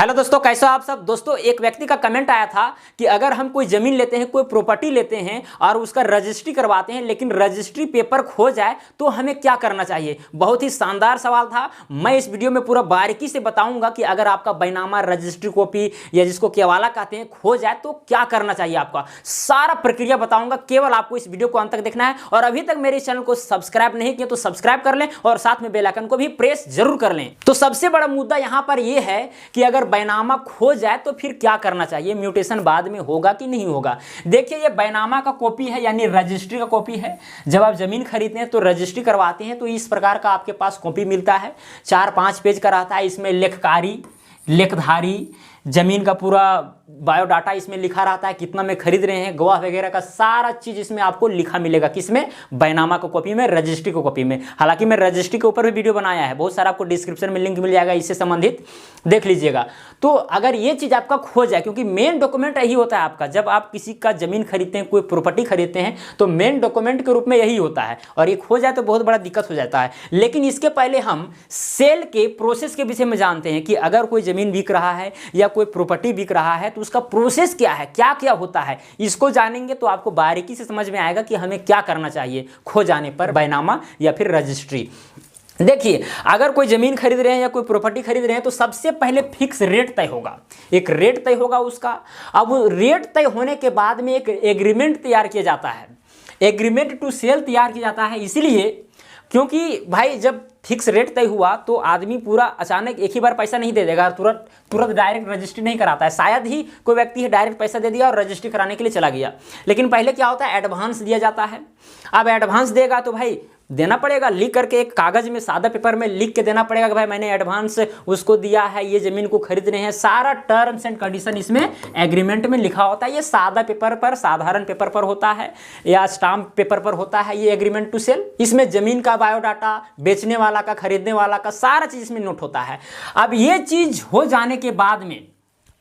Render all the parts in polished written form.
Hello दोस्तों, कैसे हो आप सब। दोस्तों, एक व्यक्ति का कमेंट आया था कि अगर हम कोई जमीन लेते हैं, कोई प्रॉपर्टी लेते हैं और उसका रजिस्ट्री करवाते हैं, लेकिन रजिस्ट्री पेपर खो जाए तो हमें क्या करना चाहिए। बहुत ही शानदार सवाल था। मैं इस वीडियो में पूरा बारीकी से बताऊंगा कि अगर आपका बैनामा, रजिस्ट्री कॉपी या जिसको केवाला कहते हैं खो जाए तो क्या करना चाहिए। आपका सारा प्रक्रिया बताऊंगा, केवल आपको इस वीडियो को अंत तक देखना है। और अभी तक मेरे चैनल को सब्सक्राइब नहीं किया तो सब्सक्राइब कर लें और साथ में बेल आइकन को भी प्रेस जरूर कर लें। तो सबसे बड़ा मुद्दा यहां पर यह है कि अगर बैनामा खो जाए तो फिर क्या करना चाहिए, म्यूटेशन बाद में होगा कि नहीं होगा। देखिए, ये बैनामा का कॉपी है, यानी रजिस्ट्री का कॉपी है। जब आप जमीन खरीदते हैं तो रजिस्ट्री करवाते हैं तो इस प्रकार का आपके पास कॉपी मिलता है। 4-5 पेज का रहता है। इसमें लेखकारी, लेखधारी, जमीन का पूरा बायोडाटा इसमें लिखा रहता है, कितना में खरीद रहे हैं, गवाह वगैरह का सारा चीज इसमें आपको लिखा मिलेगा। किसमें? बैनामा को कॉपी में, रजिस्ट्री को कॉपी में। हालांकि मैं रजिस्ट्री के ऊपर भी वीडियो बनाया है, बहुत सारा आपको डिस्क्रिप्शन में लिंक मिल जाएगा, इससे संबंधित देख लीजिएगा। तो अगर ये चीज आपका खो जाए, क्योंकि मेन डॉक्यूमेंट यही होता है आपका, जब आप किसी का जमीन खरीदते हैं, कोई प्रॉपर्टी खरीदते हैं तो मेन डॉक्यूमेंट के रूप में यही होता है, और ये खो जाए तो बहुत बड़ा दिक्कत हो जाता है। लेकिन इसके पहले हम सेल के प्रोसेस के विषय में जानते हैं कि अगर कोई जमीन बिक रहा है या कोई प्रॉपर्टी बिक रहा है तो उसका प्रोसेस क्या है, क्या क्या होता है। इसको जानेंगे तो आपको बारीकी से समझ में आएगा कि हमें क्या करना चाहिए खो जाने पर, बैनामा या फिर रजिस्ट्री। देखिए, अगर कोई जमीन खरीद रहे हैं या कोई प्रॉपर्टी खरीद रहे हैं तो सबसे पहले फिक्स रेट तय होगा, एक रेट तय होगा उसका। अब रेट तय होने के बाद में एक एग्रीमेंट तैयार किया जाता है, एग्रीमेंट टू सेल तैयार किया जाता है। इसलिए क्योंकि भाई जब फिक्स रेट तय हुआ तो आदमी पूरा अचानक एक ही बार पैसा नहीं दे देगा, तुरंत डायरेक्ट रजिस्ट्री नहीं कराता है। शायद ही कोई व्यक्ति है डायरेक्ट पैसा दे दिया और रजिस्ट्री कराने के लिए चला गया। लेकिन पहले क्या होता है, एडवांस दिया जाता है। अब एडवांस देगा तो भाई देना पड़ेगा, लिख करके एक कागज में, सादा पेपर में लिख के देना पड़ेगा कि भाई मैंने एडवांस उसको दिया है, ये जमीन को खरीद रहे हैं। सारा टर्म्स एंड कंडीशन इसमें एग्रीमेंट में लिखा होता है। ये सादा पेपर पर, साधारण पेपर पर होता है या स्टाम्प पेपर पर होता है ये एग्रीमेंट टू सेल। इसमें जमीन का बायोडाटा, बेचने वाला का, खरीदने वाला का, सारा चीज इसमें नोट होता है। अब ये चीज हो जाने के बाद में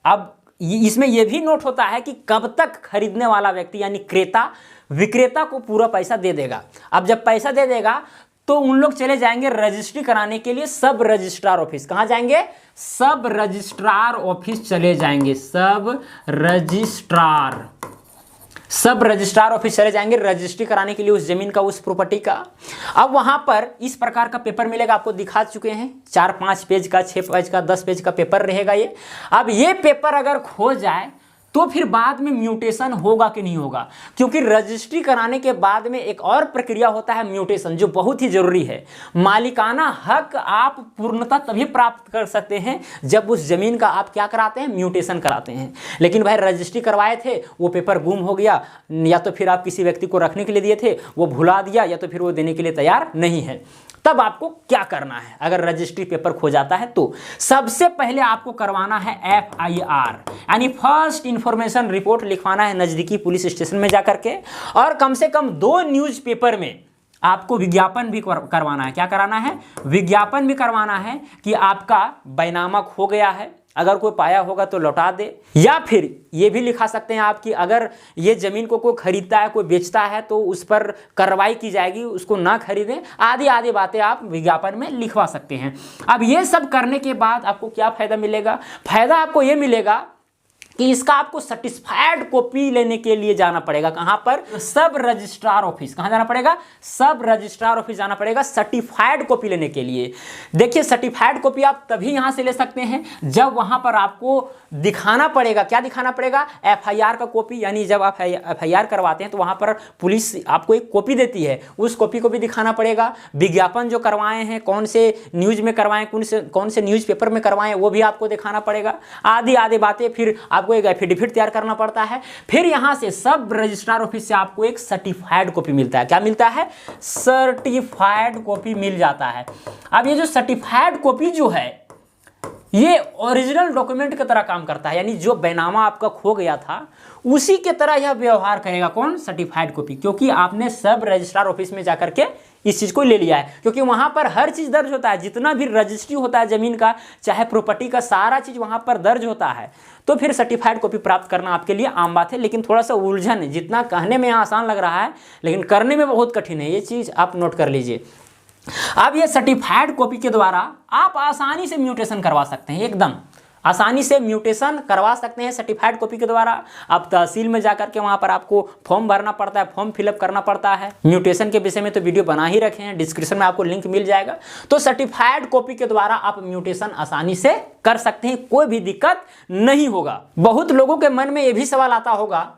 अब इसमें यह भी नोट होता है कि कब तक खरीदने वाला व्यक्ति यानी क्रेता विक्रेता को पूरा पैसा दे देगा। अब जब पैसा दे देगा तो उन लोग चले जाएंगे रजिस्ट्री कराने के लिए सब रजिस्ट्रार ऑफिस। कहां जाएंगे? सब रजिस्ट्रार ऑफिस चले जाएंगे, सब रजिस्ट्रार ऑफिस चले जाएंगे रजिस्ट्री कराने के लिए उस जमीन का, उस प्रॉपर्टी का। अब वहां पर इस प्रकार का पेपर मिलेगा, आपको दिखा चुके हैं, 4-5 पेज का, 6 पेज का, 10 पेज का पेपर रहेगा ये। अब ये पेपर अगर खो जाए तो फिर बाद में म्यूटेशन होगा कि नहीं होगा, क्योंकि रजिस्ट्री कराने के बाद में एक और प्रक्रिया होता है म्यूटेशन, जो बहुत ही जरूरी है। मालिकाना हक आप पूर्णतः तभी प्राप्त कर सकते हैं जब उस जमीन का आप क्या कराते हैं, म्यूटेशन कराते हैं। लेकिन भाई रजिस्ट्री करवाए थे, वो पेपर गुम हो गया, या तो फिर आप किसी व्यक्ति को रखने के लिए दिए थे, वो भुला दिया, या तो फिर वो देने के लिए तैयार नहीं है। तब आपको क्या करना है अगर रजिस्ट्री पेपर खो जाता है तो? सबसे पहले आपको करवाना है FIR, यानी फर्स्ट इंफॉर्मेशन रिपोर्ट लिखवाना है नजदीकी पुलिस स्टेशन में जाकर के। और कम से कम 2 न्यूज़पेपर में आपको विज्ञापन भी करवाना है। क्या कराना है? विज्ञापन भी करवाना है कि आपका बैनामा खो गया है, अगर कोई पाया होगा तो लौटा दे। या फिर ये भी लिखा सकते हैं आप कि अगर ये जमीन को कोई खरीदता है, कोई बेचता है तो उस पर कार्रवाई की जाएगी, उसको ना खरीदें। आदि बातें आप विज्ञापन में लिखवा सकते हैं। अब ये सब करने के बाद आपको क्या फायदा मिलेगा? फायदा आपको ये मिलेगा कि इसका आपको सर्टिफाइड कॉपी लेने के लिए जाना पड़ेगा। कहां पर? सब रजिस्ट्रार ऑफिस। कहां जाना पड़ेगा? सब रजिस्ट्रार ऑफिस जाना पड़ेगा सर्टिफाइड कॉपी लेने के लिए। देखिए, सर्टिफाइड कॉपी आप तभी यहां से ले सकते हैं जब वहां पर आपको दिखाना पड़ेगा। क्या दिखाना पड़ेगा? FIR का कॉपी, यानी जब आप FIR करवाते हैं तो वहां पर पुलिस आपको एक कॉपी देती है, उस कॉपी को भी दिखाना पड़ेगा। विज्ञापन जो करवाए हैं, कौन से न्यूज में करवाएं, कौन से न्यूज पेपर में करवाएं, वो भी आपको दिखाना पड़ेगा। आदि बातें। फिर आपको एक एफिडेविट तैयार करना पड़ता है। फिर यहां से सब रजिस्ट्रार ऑफिस से आपको एक सर्टिफाइड कॉपी मिलता है। क्या मिलता है? सर्टिफाइड कॉपी मिल जाता है। अब ये जो सर्टिफाइड कॉपी जो है ये ओरिजिनल डॉक्यूमेंट की तरह काम करता है, यानी जो बैनामा आपका खो गया था उसी के तरह यह व्यवहार करेगा। कौन? सर्टिफाइड कॉपी, क्योंकि आपने सब रजिस्ट्रार ऑफिस में जाकर के इस चीज को ले लिया है, क्योंकि वहां पर हर चीज दर्ज होता है, जितना भी रजिस्ट्री होता है जमीन का, चाहे प्रॉपर्टी का, सारा चीज वहां पर दर्ज होता है। तो फिर सर्टिफाइड कॉपी प्राप्त करना आपके लिए आम बात है। लेकिन थोड़ा सा उलझन है, जितना कहने में आसान लग रहा है लेकिन करने में बहुत कठिन है, ये चीज आप नोट कर लीजिए। अब ये सर्टिफाइड कॉपी के द्वारा आप आसानी से म्यूटेशन करवा सकते हैं एकदम। आसानी से म्यूटेशन करवा सकते हैं सर्टिफाइड कॉपी के द्वारा। आप तहसील में जाकर के वहाँ पर आपको फॉर्म भरना पड़ता है, फॉर्म फिलअप करना पड़ता है। म्यूटेशन के विषय में तो वीडियो बना ही रखे हैं, डिस्क्रिप्शन में आपको लिंक मिल जाएगा। तो सर्टिफाइड कॉपी के द्वारा आप म्यूटेशन आसानी से कर सकते हैं, कोई भी दिक्कत नहीं होगा। बहुत लोगों के मन में ये भी सवाल आता होगा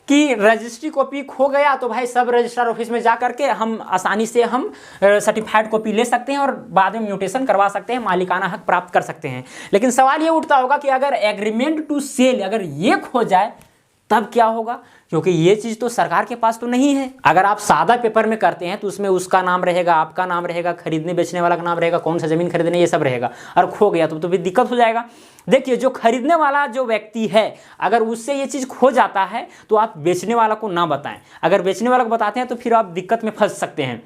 कि रजिस्ट्री कॉपी खो गया तो भाई सब रजिस्ट्रार ऑफिस में जा करके हम आसानी से हम सर्टिफाइड कॉपी ले सकते हैं और बाद में म्यूटेशन करवा सकते हैं, मालिकाना हक प्राप्त कर सकते हैं। लेकिन सवाल ये उठता होगा कि अगर एग्रीमेंट टू सेल अगर ये खो जाए तब क्या होगा, क्योंकि ये चीज़ तो सरकार के पास तो नहीं है। अगर आप सादा पेपर में करते हैं तो उसमें उसका नाम रहेगा, आपका नाम रहेगा, खरीदने बेचने वाला का नाम रहेगा, कौन सा जमीन खरीदने, ये सब रहेगा। और खो गया तो भी दिक्कत हो जाएगा। देखिए, जो खरीदने वाला जो व्यक्ति है अगर उससे ये चीज़ खो जाता है तो आप बेचने वाला को ना बताएं। अगर बेचने वाला को बताते हैं तो फिर आप दिक्कत में फंस सकते हैं।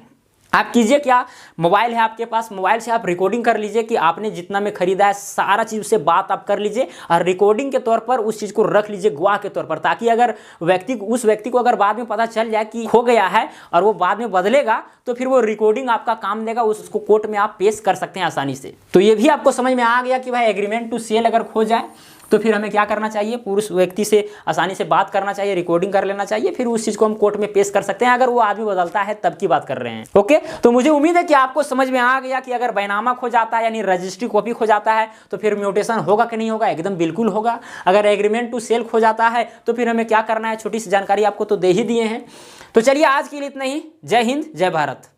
आप कीजिए क्या, मोबाइल है आपके पास, मोबाइल से आप रिकॉर्डिंग कर लीजिए कि आपने जितना में खरीदा है, सारा चीज़ से बात आप कर लीजिए और रिकॉर्डिंग के तौर पर उस चीज़ को रख लीजिए गवाह के तौर पर, ताकि अगर उस व्यक्ति को अगर बाद में पता चल जाए कि खो गया है और वो बाद में बदलेगा तो फिर वो रिकॉर्डिंग आपका काम देगा, उसको कोर्ट में आप पेश कर सकते हैं आसानी से। तो ये भी आपको समझ में आ गया कि भाई एग्रीमेंट टू सेल अगर खो जाए तो फिर हमें क्या करना चाहिए, पुरुष व्यक्ति से आसानी से बात करना चाहिए, रिकॉर्डिंग कर लेना चाहिए, फिर उस चीज़ को हम कोर्ट में पेश कर सकते हैं अगर वो आदमी बदलता है तब की बात कर रहे हैं। ओके, तो मुझे उम्मीद है कि आपको समझ में आ गया कि अगर बैनामा खो जाता है यानी रजिस्ट्री कॉपी खो जाता है तो फिर म्यूटेशन होगा कि नहीं होगा, एकदम बिल्कुल होगा। अगर एग्रीमेंट टू सेल खो जाता है तो फिर हमें क्या करना है, छोटी सी जानकारी आपको तो दे ही दिए हैं। तो चलिए आज के लिए इतना ही। जय हिंद, जय भारत।